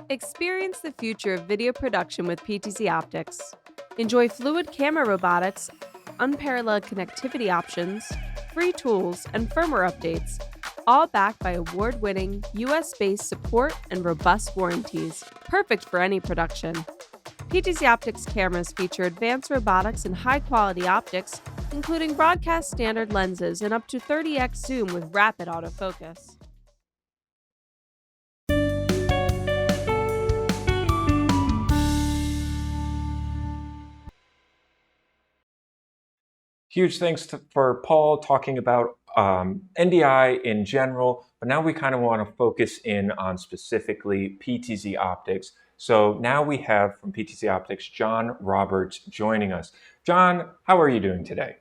Experience the future of video production with PTZ Optics. Enjoy fluid camera robotics, unparalleled connectivity options, free tools, and firmware updates, all backed by award-winning US-based support and robust warranties, perfect for any production. PTZ Optics cameras feature advanced robotics and high-quality optics, including broadcast standard lenses and up to 30x zoom with rapid autofocus. Huge thanks for Paul talking about NDI in general, but now we kind of want to focus in on specifically PTZ Optics. So now we have from PTZ Optics, Jon Roberts joining us. Jon, how are you doing today?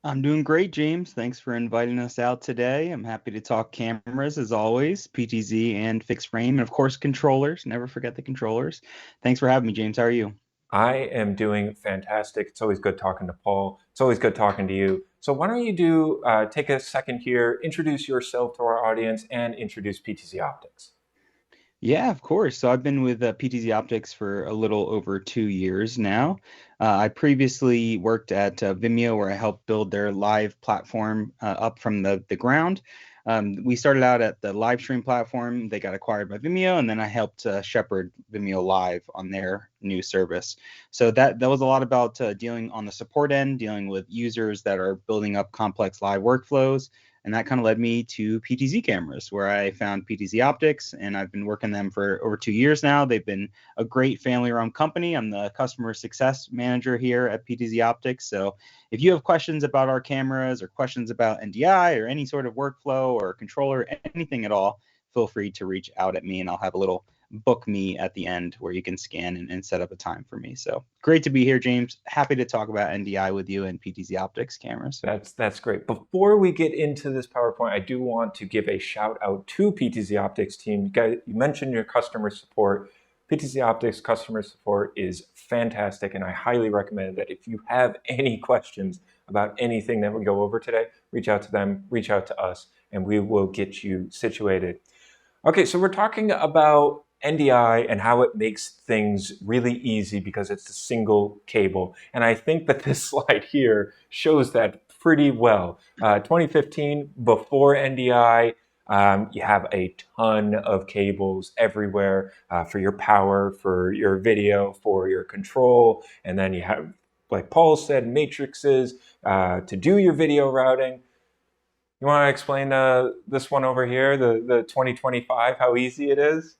I'm doing great, James. Thanks for inviting us out today. I'm happy to talk cameras as always, PTZ and fixed frame, and of course controllers. Never forget the controllers. Thanks for having me, James. How are you? I am doing fantastic. It's always good talking to Paul. It's always good talking to you. So why don't you take a second here, introduce yourself to our audience, and introduce PTZ Optics. Yeah, of course. So I've been with PTZ Optics for a little over 2 years now. I previously worked at Vimeo, where I helped build their live platform up from the ground. We started out at the live stream platform. They got acquired by Vimeo, and then I helped shepherd Vimeo Live on their new service. So that was a lot about dealing on the support end, dealing with users that are building up complex live workflows. And that kind of led me to PTZ cameras, where I found PTZ Optics, and I've been working them for over 2 years now. They've been a great family-run company. I'm the customer success manager here at PTZ Optics. So if you have questions about our cameras or questions about NDI or any sort of workflow or controller, anything at all, feel free to reach out at me, and I'll have a little book me at the end where you can scan and set up a time for me. So great to be here, James. Happy to talk about NDI with you and PTZ Optics cameras. That's great. Before we get into this PowerPoint, I do want to give a shout out to PTZ Optics team. You mentioned your customer support. PTZ Optics customer support is fantastic, and I highly recommend that if you have any questions about anything that we go over today, reach out to them, reach out to us, and we will get you situated. Okay, so we're talking about NDI and how it makes things really easy because it's a single cable. And I think that this slide here shows that pretty well. 2015, before NDI, you have a ton of cables everywhere for your power, for your video, for your control. And then you have, like Paul said, matrices to do your video routing. You want to explain this one over here, the 2025, how easy it is?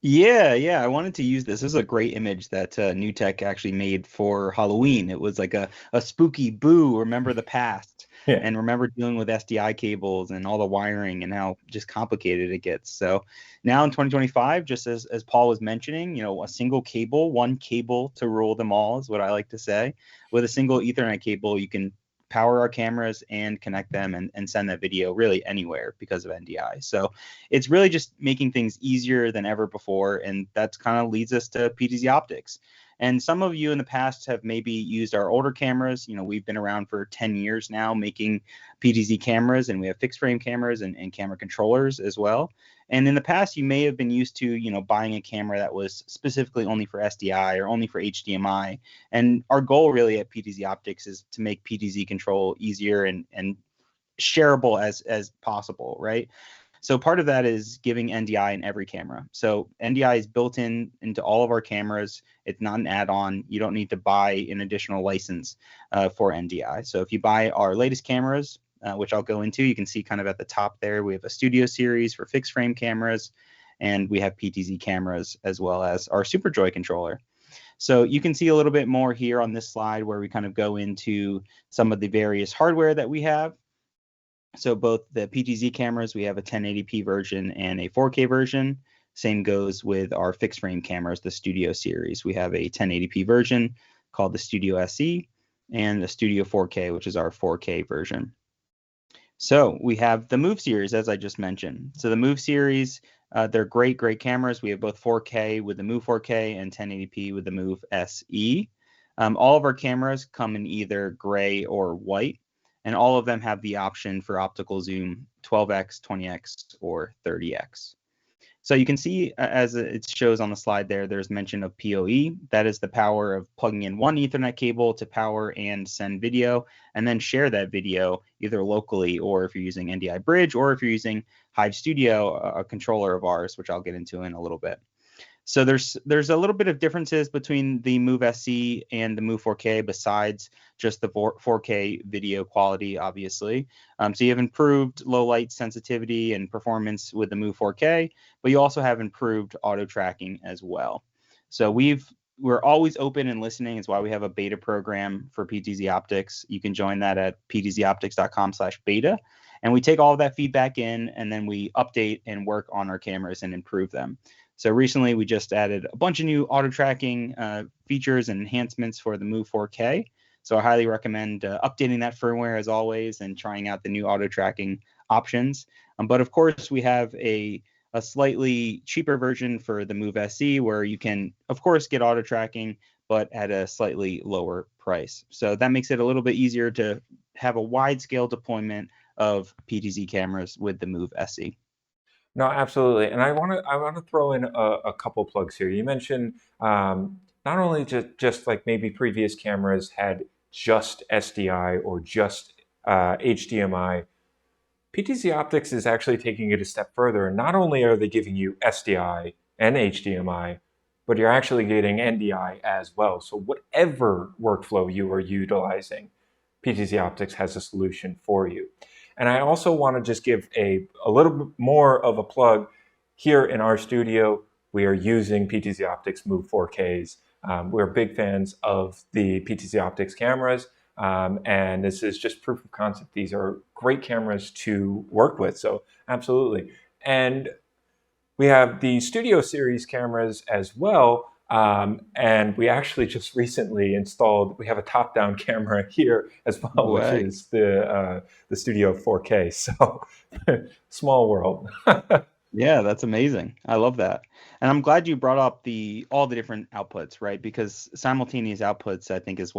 Yeah, I wanted to use this. This is a great image that New Tech actually made for Halloween. It was like a spooky boo, remember the past, Yeah. and remember dealing with SDI cables and all the wiring and how just complicated it gets. So now in 2025, just as Paul was mentioning, a single cable, one cable to rule them all is what I like to say. With a single Ethernet cable, you can power our cameras and connect them and send that video really anywhere because of NDI. So it's really just making things easier than ever before. And that's kind of leads us to PTZ Optics. And some of you in the past have maybe used our older cameras. We've been around for 10 years now making PTZ cameras, and we have fixed frame cameras and camera controllers as well. And in the past, you may have been used to, buying a camera that was specifically only for SDI or only for HDMI. And our goal really at PTZ Optics is to make PTZ control easier and shareable as possible, right? So part of that is giving NDI in every camera. So NDI is built into all of our cameras. It's not an add-on. You don't need to buy an additional license for NDI. So if you buy our latest cameras, which I'll go into, you can see kind of at the top there, we have a Studio series for fixed frame cameras, and we have PTZ cameras as well as our SuperJoy controller. So you can see a little bit more here on this slide where we kind of go into some of the various hardware that we have. So both the PTZ cameras, we have a 1080p version and a 4K version. Same goes with our fixed frame cameras, the Studio series. We have a 1080p version called the Studio SE and the Studio 4K, which is our 4K version. So we have the Move series, as I just mentioned. So the Move series, they're great cameras. We have both 4K with the Move 4K and 1080p with the Move SE. All of our cameras come in either gray or white, and all of them have the option for optical zoom 12x, 20x, or 30x. So you can see, as it shows on the slide there, there's mention of PoE. That is the power of plugging in one Ethernet cable to power and send video, and then share that video either locally, or if you're using NDI Bridge, or if you're using Hive Studio, a controller of ours, which I'll get into in a little bit. So there's a little bit of differences between the Move SE and the Move 4K, besides just the 4K video quality, obviously. So you have improved low light sensitivity and performance with the Move 4K, but you also have improved auto tracking as well. So we're always open and listening. It's why we have a beta program for PTZ Optics. You can join that at ptzoptics.com/beta. And we take all of that feedback in, and then we update and work on our cameras and improve them. So recently, we just added a bunch of new auto tracking features and enhancements for the Move 4K. So I highly recommend updating that firmware as always and trying out the new auto tracking options. But of course, we have a slightly cheaper version for the Move SE, where you can, of course, get auto tracking, but at a slightly lower price. So that makes it a little bit easier to have a wide scale deployment of PTZ cameras with the Move SE. No, absolutely. And I want to throw in a couple plugs here. You mentioned not only just like maybe previous cameras had just SDI or just HDMI. PTZ Optics is actually taking it a step further. And not only are they giving you SDI and HDMI, but you're actually getting NDI as well. So whatever workflow you are utilizing, PTZ Optics has a solution for you. And I also want to just give a little bit more of a plug. Here in our studio, we are using PTZ Optics Move 4Ks. We're big fans of the PTZ Optics cameras, and this is just proof of concept. These are great cameras to work with, so absolutely. And we have the Studio Series cameras as well. And we actually just recently installed, we have a top-down camera here as well, which is the Studio 4K. So small world. Yeah, that's amazing. I love that. And I'm glad you brought up all the different outputs, right? Because simultaneous outputs, I think, is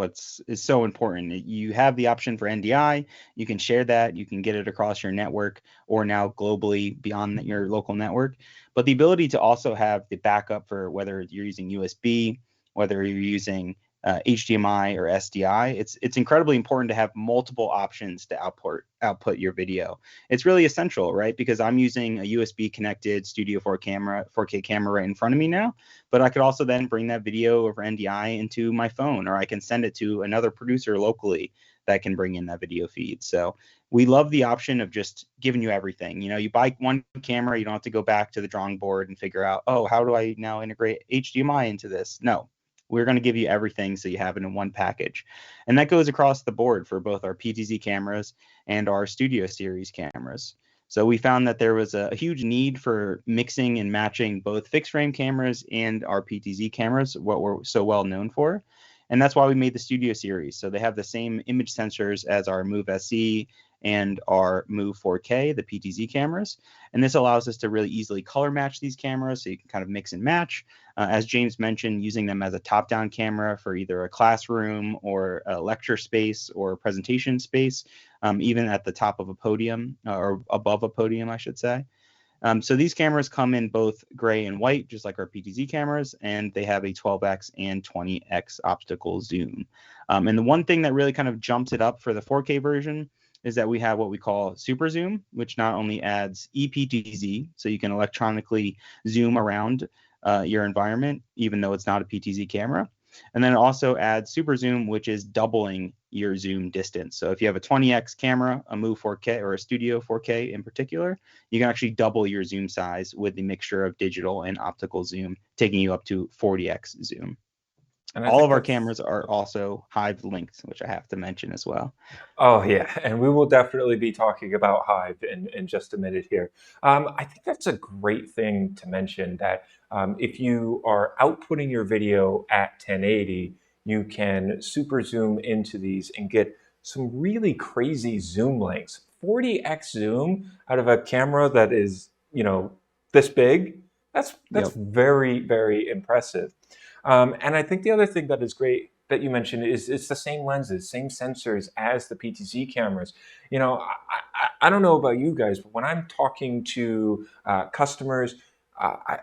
so important. You have the option for NDI. You can share that. You can get it across your network, or now globally beyond your local network. But the ability to also have the backup for whether you're using USB, whether you're using HDMI or SDI, it's incredibly important to have multiple options to output your video. It's really essential, right? Because I'm using a USB connected Studio 4K camera right in front of me now, but I could also then bring that video over NDI into my phone, or I can send it to another producer locally that can bring in that video feed. So we love the option of just giving you everything. You buy one camera, you don't have to go back to the drawing board and figure out, oh, how do I now integrate HDMI into this? No. We're going to give you everything so you have it in one package. And that goes across the board for both our PTZ cameras and our Studio Series cameras. So we found that there was a huge need for mixing and matching both fixed frame cameras and our PTZ cameras, what we're so well known for. And that's why we made the Studio Series. So they have the same image sensors as our Move SE and our Move 4K, the PTZ cameras. And this allows us to really easily color match these cameras, so you can kind of mix and match. As James mentioned, using them as a top-down camera for either a classroom or a lecture space or a presentation space, even at the top of a podium, or above a podium, I should say. So these cameras come in both gray and white, just like our PTZ cameras, and they have a 12x and 20x optical zoom. And the one thing that really kind of jumps it up for the 4K version is that we have what we call super zoom, which not only adds ePTZ, so you can electronically zoom around your environment, even though it's not a PTZ camera. And then it also adds super zoom, which is doubling your zoom distance. So if you have a 20x camera, a Move 4K, or a Studio 4K in particular, you can actually double your zoom size with the mixture of digital and optical zoom, taking you up to 40x zoom. And all of our cameras are also Hive-linked, which I have to mention as well. Oh, yeah. And we will definitely be talking about Hive in just a minute here. I think that's a great thing to mention, that if you are outputting your video at 1080, you can super zoom into these and get some really crazy zoom lengths. 40x zoom out of a camera that is, this big, that's very, very impressive. And I think the other thing that is great that you mentioned is it's the same lenses, same sensors as the PTZ cameras. I don't know about you guys, but when I'm talking to customers,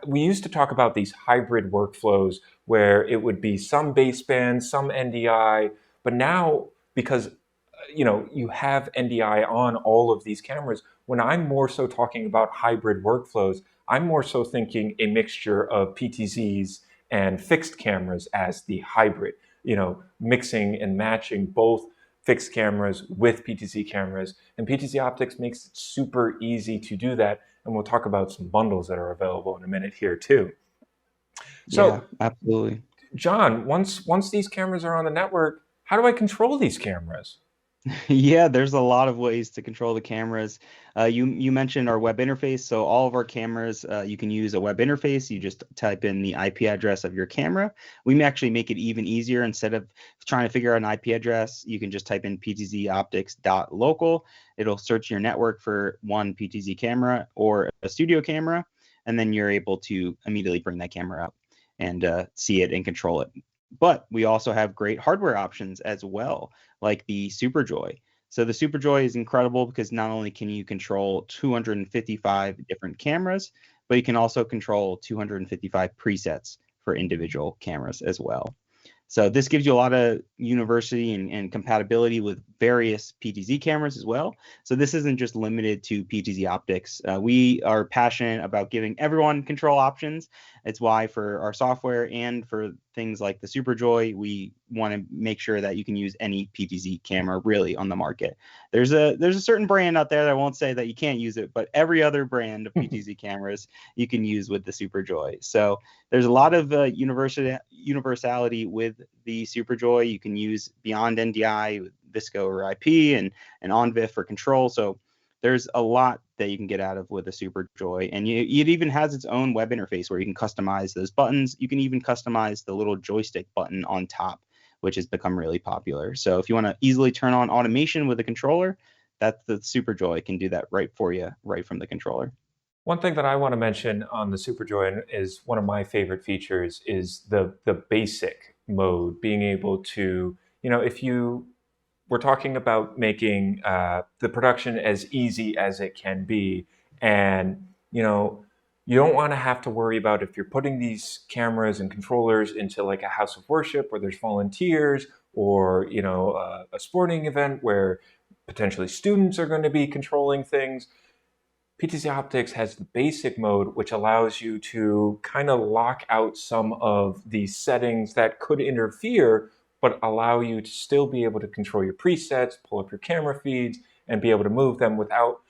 we used to talk about these hybrid workflows where it would be some baseband, some NDI, but now because you have NDI on all of these cameras, when I'm more so talking about hybrid workflows, I'm more so thinking a mixture of PTZs and fixed cameras as the hybrid, mixing and matching both fixed cameras with PTZ cameras. And PTZ Optics makes it super easy to do that. And we'll talk about some bundles that are available in a minute here too. Yeah, So, absolutely. John, once these cameras are on the network, how do I control these cameras? Yeah, there's a lot of ways to control the cameras. You mentioned our web interface, so all of our cameras, you can use a web interface. You just type in the IP address of your camera. We may actually make it even easier. Instead of trying to figure out an IP address, you can just type in ptzoptics.local. It'll search your network for one PTZ camera or a studio camera, and then you're able to immediately bring that camera up and see it and control it. But we also have great hardware options as well, like the SuperJoy. So the SuperJoy is incredible because not only can you control 255 different cameras, but you can also control 255 presets for individual cameras as well. So this gives you a lot of university and compatibility with various PTZ cameras as well. So this isn't just limited to PTZ Optics. We are passionate about giving everyone control options. It's why for our software and for things like the SuperJoy, we want to make sure that you can use any PTZ camera really on the market. There's a certain brand out there that I won't say that you can't use it, but every other brand of PTZ cameras you can use with the SuperJoy. So there's a lot of universality with the SuperJoy. You can use beyond NDI, Visco or IP, and OnVIF for control. So there's a lot that you can get out of with a SuperJoy. And it even has its own web interface where you can customize those buttons. You can even customize the little joystick button on top, which has become really popular. So if you want to easily turn on automation with a controller, that's the SuperJoy can do that right for you, right from the controller. One thing that I want to mention on the SuperJoy is one of my favorite features is the basic mode, being able to, if we're talking about making the production as easy as it can be, and you don't want to have to worry about if you're putting these cameras and controllers into like a house of worship where there's volunteers, or a sporting event where potentially students are going to be controlling things. PTZ Optics has the basic mode, which allows you to kind of lock out some of the settings that could interfere, but allow you to still be able to control your presets, pull up your camera feeds, and be able to move them without,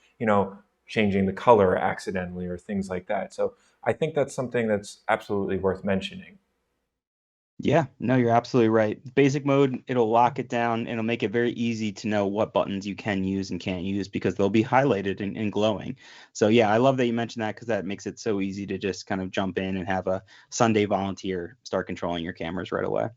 changing the color accidentally or things like that. So I think that's something that's absolutely worth mentioning. Yeah, no, you're absolutely right. Basic mode, it'll lock it down. It'll make it very easy to know what buttons you can use and can't use because they'll be highlighted and glowing. So yeah, I love that you mentioned that because that makes it so easy to just kind of jump in and have a Sunday volunteer start controlling your cameras right away.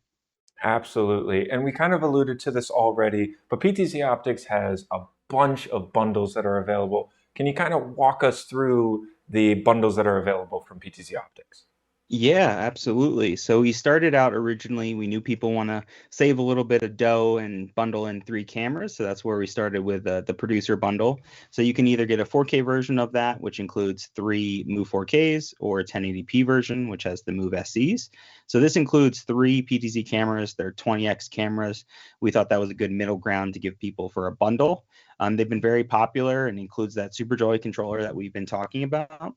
Absolutely. And we kind of alluded to this already, but PTZ Optics has a bunch of bundles that are available. Can you kind of walk us through the bundles that are available from PTZ Optics? Yeah, absolutely. So we started out originally, we knew people want to save a little bit of dough and bundle in 3 cameras. So that's where we started with the producer bundle. So you can either get a 4K version of that, which includes 3 Move 4Ks, or a 1080p version, which has the Move SCs. So this includes 3 PTZ cameras. They're 20x cameras. We thought that was a good middle ground to give people for a bundle. They've been very popular and includes that SuperJoy controller that we've been talking about.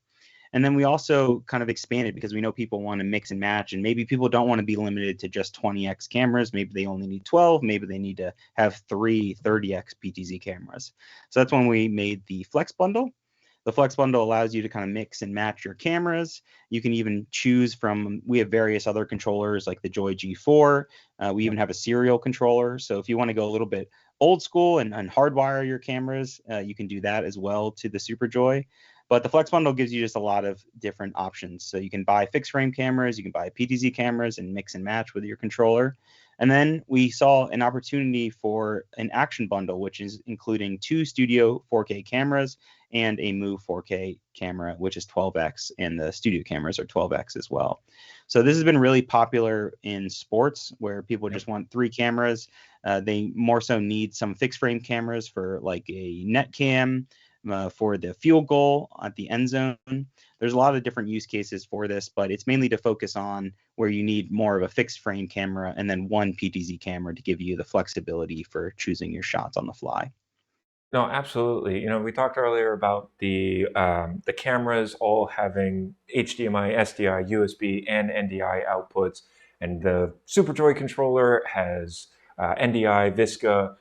And then we also kind of expanded because we know people want to mix and match, and maybe people don't want to be limited to just 20x cameras. Maybe they only need 12. Maybe they need to have 3 30x PTZ cameras. So that's when we made the Flex Bundle. The Flex Bundle allows you to kind of mix and match your cameras. You can even choose from, we have various other controllers like the Joy G4. We even have a serial controller. So if you want to go a little bit old school and hardwire your cameras, you can do that as well to the SuperJoy. But the Flex Bundle gives you just a lot of different options. So you can buy fixed frame cameras, you can buy PTZ cameras and mix and match with your controller. And then we saw an opportunity for an action bundle, which is including 2 studio 4K cameras and a Move 4K camera, which is 12x, and the studio cameras are 12x as well. So this has been really popular in sports where people just want 3 cameras. They more so need some fixed frame cameras for like a net cam, for the field goal at the end zone. There's a lot of different use cases for this, but it's mainly to focus on where you need more of a fixed frame camera and then one PTZ camera to give you the flexibility for choosing your shots on the fly. No, absolutely. We talked earlier about the cameras all having HDMI, SDI, USB, and NDI outputs, and the SuperJoy controller has NDI, Visca,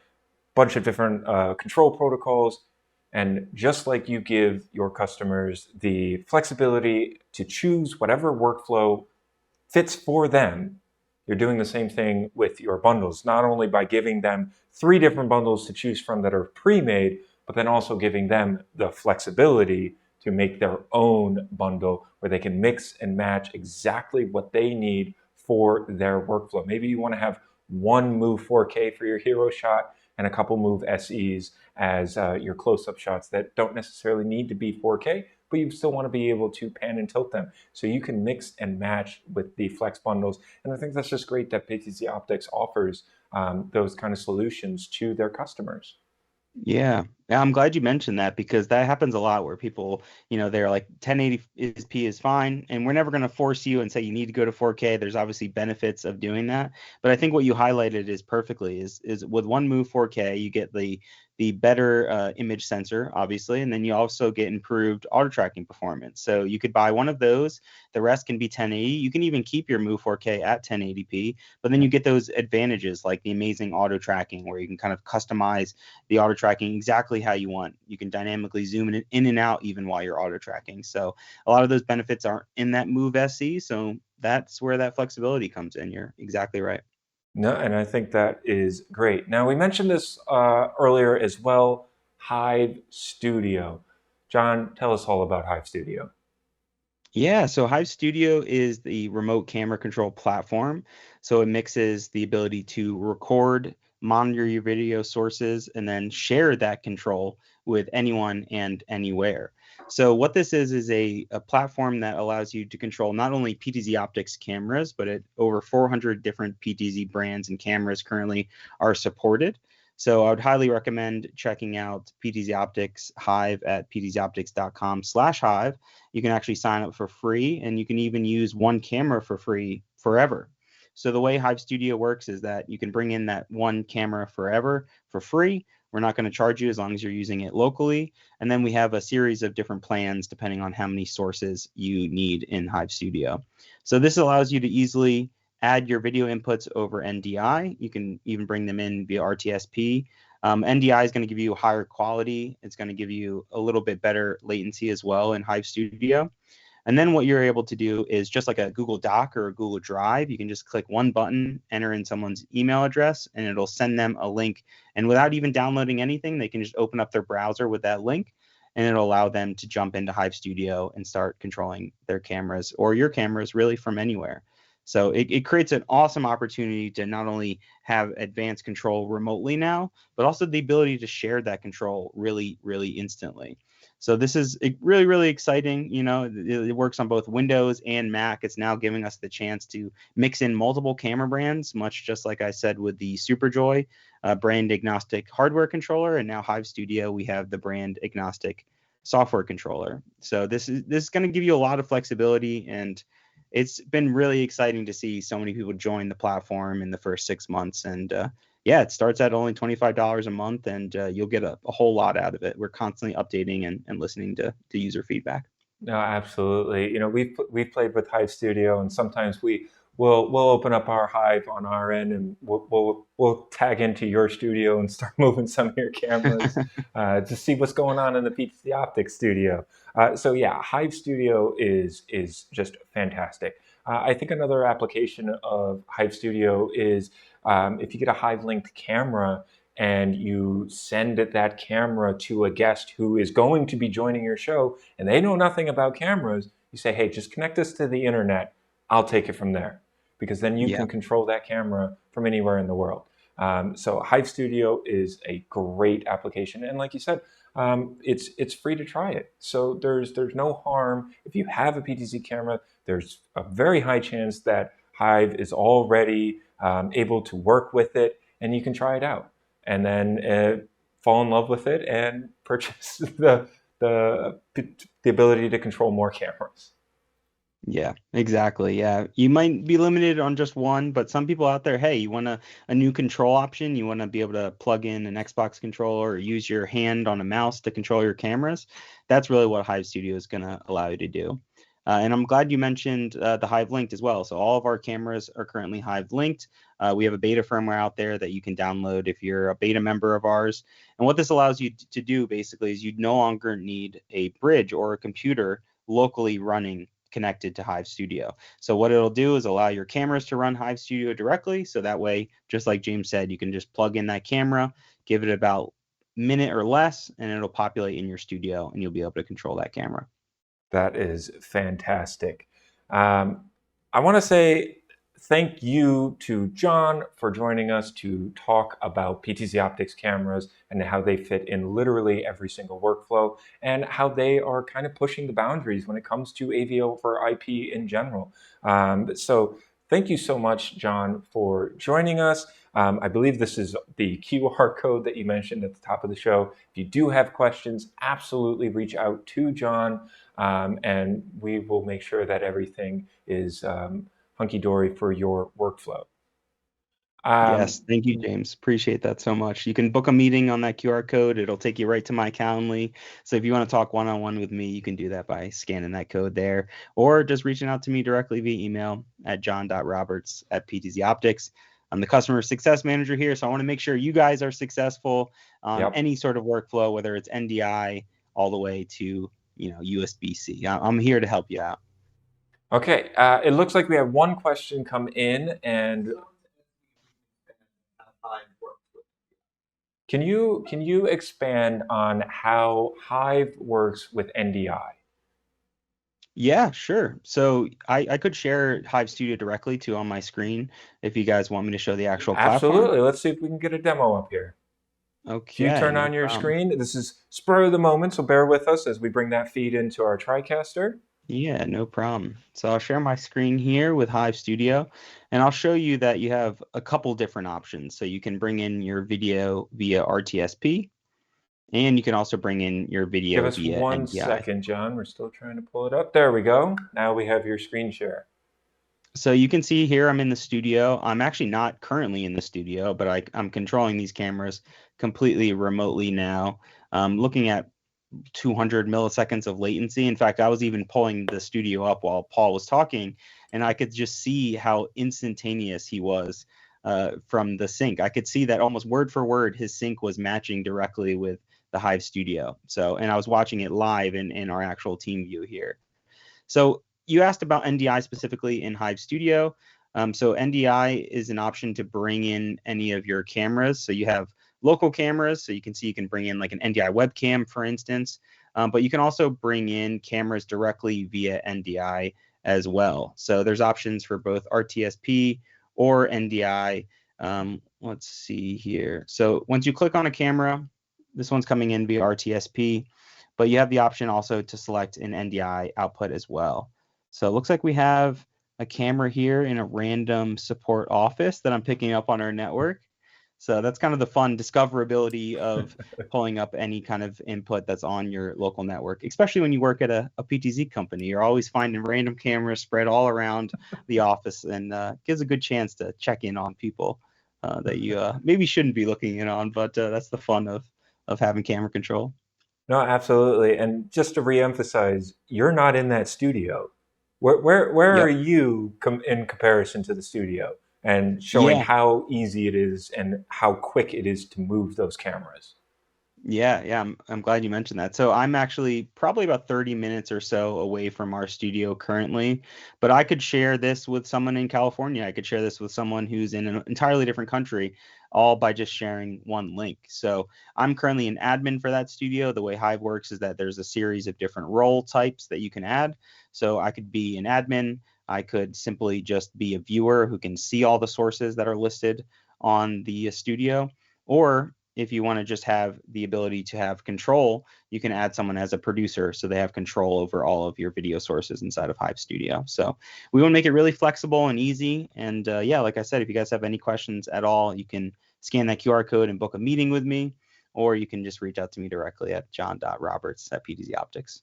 bunch of different control protocols. And just like you give your customers the flexibility to choose whatever workflow fits for them, you're doing the same thing with your bundles, not only by giving them 3 different bundles to choose from that are pre-made, but then also giving them the flexibility to make their own bundle where they can mix and match exactly what they need for their workflow. Maybe you want to have one Move 4K for your hero shot and a couple Move SEs as your close-up shots that don't necessarily need to be 4K, but you still want to be able to pan and tilt them. So you can mix and match with the flex bundles. And I think that's just great that PTZ Optics offers those kind of solutions to their customers. Yeah, I'm glad you mentioned that, because that happens a lot where people, they're like 1080p is fine, and we're never going to force you and say you need to go to 4K. There's obviously benefits of doing that, but I think what you highlighted is perfectly is with one Move 4K you get the better image sensor, obviously, and then you also get improved auto tracking performance. So you could buy one of those, the rest can be 1080. You can even keep your Move 4K at 1080p, but then you get those advantages like the amazing auto tracking, where you can kind of customize the auto tracking exactly how you want. You can dynamically zoom in and out even while you're auto tracking. So a lot of those benefits aren't in that Move SE, so that's where that flexibility comes in. You're exactly right. No, and I think that is great. Now, we mentioned this earlier as well, Hive Studio. John, tell us all about Hive Studio. Yeah, so Hive Studio is the remote camera control platform. So it mixes the ability to record, monitor your video sources, and then share that control with anyone and anywhere. So what this is a platform that allows you to control not only PTZ Optics cameras, but over 400 different PTZ brands and cameras currently are supported. So I would highly recommend checking out PTZ Optics Hive at ptzoptics.com/Hive. You can actually sign up for free, and you can even use one camera for free forever. So the way Hive Studio works is that you can bring in that one camera forever for free. We're not going to charge you as long as you're using it locally. And then we have a series of different plans depending on how many sources you need in Hive Studio. So this allows you to easily add your video inputs over NDI. You can even bring them in via RTSP. NDI is going to give you higher quality. It's going to give you a little bit better latency as well in Hive Studio. And then what you're able to do is just like a Google Doc or a Google Drive, you can just click one button, enter in someone's email address, and it'll send them a link. And without even downloading anything, they can just open up their browser with that link, and it'll allow them to jump into Hive Studio and start controlling their cameras or your cameras really from anywhere. So it creates an awesome opportunity to not only have advanced control remotely now, but also the ability to share that control really, really instantly. So this is really, really exciting. It works on both Windows and Mac. It's now giving us the chance to mix in multiple camera brands, much just like I said with the SuperJoy brand agnostic hardware controller. And now Hive Studio, we have the brand agnostic software controller. So this is going to give you a lot of flexibility, and it's been really exciting to see so many people join the platform in the first 6 months. And yeah, it starts at only $25 a month, and you'll get a whole lot out of it. We're constantly updating and listening to user feedback. No, absolutely. We've played with Hive Studio, and sometimes we'll open up our Hive on our end, and we'll tag into your studio and start moving some of your cameras to see what's going on in the PTZ Optics studio. So yeah, Hive Studio is just fantastic. I think another application of Hive Studio is if you get a Hive-linked camera and you send that camera to a guest who is going to be joining your show and they know nothing about cameras, you say, hey, just connect this to the internet. I'll take it from there, because then you can control that camera from anywhere in the world. So Hive Studio is a great application. And like you said, it's free to try it. So there's no harm. If you have a PTZ camera, there's a very high chance that Hive is already able to work with it, and you can try it out. And then fall in love with it and purchase the ability to control more cameras. Yeah, exactly. Yeah. You might be limited on just one, but some people out there, hey, you want a new control option, you want to be able to plug in an Xbox controller or use your hand on a mouse to control your cameras. That's really what Hive Studio is going to allow you to do. And I'm glad you mentioned the Hive-linked as well. So all of our cameras are currently Hive-linked. We have a beta firmware out there that you can download if you're a beta member of ours. And what this allows you to do basically is you no longer need a bridge or a computer locally running connected to Hive Studio. So what it'll do is allow your cameras to run Hive Studio directly. So that way, just like James said, you can just plug in that camera, give it about a minute or less, and it'll populate in your studio and you'll be able to control that camera. That is fantastic. I want to say thank you to Jon for joining us to talk about PTZ Optics cameras and how they fit in literally every single workflow and how they are kind of pushing the boundaries when it comes to AV over IP in general. So thank you so much, Jon, for joining us. I believe this is the QR code that you mentioned at the top of the show. If you do have questions, absolutely reach out to Jon, and we will make sure that everything is hunky-dory for your workflow. Yes, thank you, James. Appreciate that so much. You can book a meeting on that QR code. It'll take you right to my Calendly. So if you want to talk one-on-one with me, you can do that by scanning that code there, or just reaching out to me directly via email at jon.roberts@PTZOptics. I'm the customer success manager here, so I want to make sure you guys are successful on any sort of workflow, whether it's NDI all the way to USB-C. I'm here to help you out. Okay, it looks like we have one question come in, and can you expand on how Hive works with NDI? Yeah, sure. So I could share Hive Studio directly to on my screen if you guys want me to show the actual platform. Absolutely. Let's see if we can get a demo up here. If you Okay, turn no on your problem. screen, this is spur of the moment, so bear with us as we bring that feed into our TriCaster. Yeah, no problem. So I'll share my screen here with Hive Studio, and I'll show you that you have a couple different options. So you can bring in your video via RTSP, and you can also bring in your Give video us via 1 NDI. second, Jon. We're still trying to pull it up. There we go. Now we have your screen share. So you can see here I'm in the studio. I'm actually not currently in the studio, but I'm controlling these cameras completely remotely now. Looking at 200 milliseconds of latency. In fact, I was even pulling the studio up while Paul was talking, and I could just see how instantaneous he was from the sync. I could see that almost word for word his sync was matching directly with the Hive Studio. So, and I was watching it live in our actual team view here. So you asked about NDI specifically in Hive Studio. So NDI is an option to bring in any of your cameras. So you have local cameras, so you can see you can bring in like an NDI webcam, for instance, but you can also bring in cameras directly via NDI as well. So there's options for both RTSP or NDI. Let's see here. So once you click on a camera, this one's coming in via RTSP, but you have the option also to select an NDI output as well. So it looks like we have a camera here in a random support office that I'm picking up on our network. So that's kind of the fun discoverability of pulling up any kind of input that's on your local network, especially when you work at a PTZ company. You're always finding random cameras spread all around the office, and gives a good chance to check in on people that you maybe shouldn't be looking in on, but that's the fun of having camera control. No, absolutely. And just to reemphasize, you're not in that studio. Where are Yep. you in comparison to the studio, and showing Yeah. how easy it is and how quick it is to move those cameras? Yeah, I'm glad you mentioned that. So I'm actually probably about 30 minutes or so away from our studio currently, but I could share this with someone in California. I could share this with someone who's in an entirely different country, all by just sharing one link. So I'm currently an admin for that studio. The way Hive works is that there's a series of different role types that you can add. So I could be an admin. I could simply just be a viewer who can see all the sources that are listed on the studio, or if you want to just have the ability to have control, you can add someone as a producer so they have control over all of your video sources inside of Hive Studio. So we want to make it really flexible and easy. And yeah, like I said, if you guys have any questions at all, you can scan that QR code and book a meeting with me. or you can just reach out to me directly at jon.roberts@PTZOptics.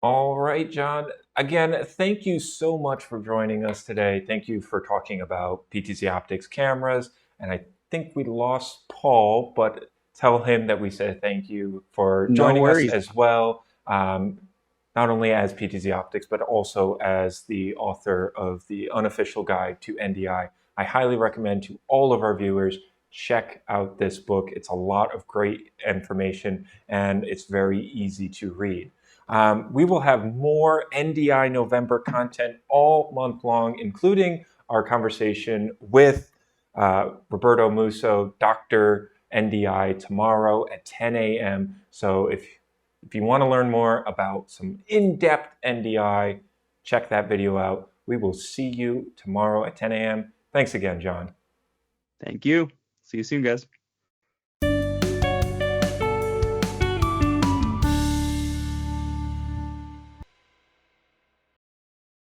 All right, John. Again, thank you so much for joining us today. Thank you for talking about PTZ Optics cameras. And I think we lost Paul, but tell him that we said thank you for joining us as well. Not only as PTZ Optics, but also as the author of the unofficial guide to NDI. I highly recommend to all of our viewers, check out this book. It's a lot of great information and it's very easy to read. We will have more NDI November content all month long, including our conversation with Roberto Musso, Dr. NDI, tomorrow at 10 a.m. So if you want to learn more about some in-depth NDI, check that video out. We will see you tomorrow at 10 a.m. Thanks again, John. Thank you. See you soon, guys.